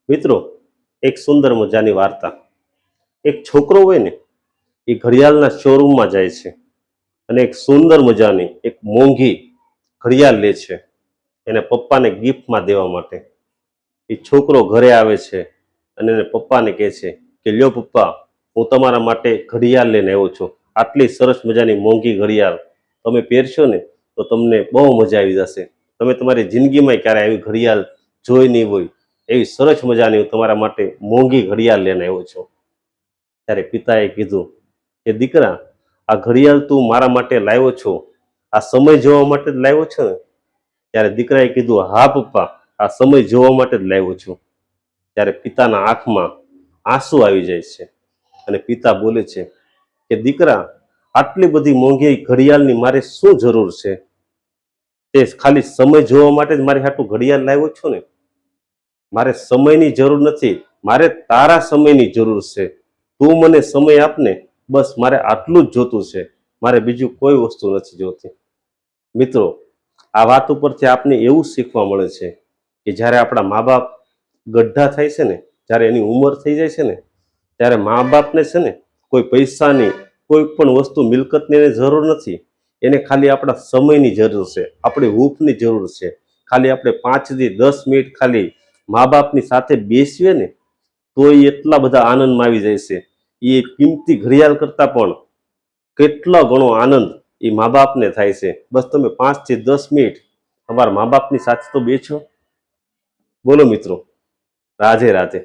મિત્રો, એક સુંદર મજાની વાર્તા. એક છોકરો હોય ને, એ ઘડિયાળના શોરૂમમાં જાય છે અને એક સુંદર મજાની એક મોંઘી ઘડિયાળ લે છે એને પપ્પાને ગિફ્ટમાં દેવા માટે. એ છોકરો ઘરે આવે છે અને એને પપ્પાને કહે છે કે લ્યો પપ્પા, હું તમારા માટે ઘડિયાળ લઈને આવ્યો છું. આટલી સરસ મજાની મોંઘી ઘડિયાળ તમે પહેરશો ને તો તમને બહુ મજા આવી જશે. તમે તમારી જિંદગીમાં ક્યારે આવી ઘડિયાળ જોઈ નહીં હોય, એવી સરસ મજાની હું તમારા માટે મોંઘી ઘડિયાળ લઈને આવ્યો છું. ત્યારે પિતાએ કીધું કે દીકરા, આ ઘડિયાળ તું મારા માટે લાવ્યો છો, આ સમય જોવા માટે જ લાવ્યો છો ને? ત્યારે દીકરાએ કીધું, હા પપ્પા, આ સમય જોવા માટે જ લાવ્યો છું. ત્યારે પિતાના આંખમાં આંસુ આવી જાય છે અને પિતા બોલે છે કે દીકરા, આટલી બધી મોંઘી ઘડિયાળની મારે શું જરૂર છે? તે ખાલી સમય જોવા માટે જ મારી હાટું ઘડિયાળ લાવ્યો છો ને? મારે સમયની જરૂર નથી, મારે તારા સમયની જરૂર છે. તું મને સમય આપને, બસ મારે આટલું જ જોતું છે, મારે બીજું કોઈ વસ્તુ નથી જોતી. મિત્રો, આ વાત ઉપરથી આપને એવું શીખવા મળે છે કે જ્યારે આપણા મા બાપ ગઢા થાય છે ને, જ્યારે એની ઉંમર થઈ જાય છે ને, ત્યારે મા બાપને છે ને કોઈ પૈસાની, કોઈ પણ વસ્તુ મિલકતની એને જરૂર નથી. એને ખાલી આપણા સમયની જરૂર છે, આપણી હૂંફની જરૂર છે. ખાલી આપણે 5 થી 10 મિનિટ ખાલી મા બાપની સાથે બેસીએ ને તો એ એટલા બધા આનંદમાં આવી જાય છે. એ કિંમતી ઘડિયાળ કરતાં પણ કેટલો ઘણો આનંદ એ મા બાપને થાય છે. બસ તમે 5 થી 10 મિનિટ તમારા મા બાપની સાથે તો બેસો. બોલો મિત્રો, રાધે રાધે.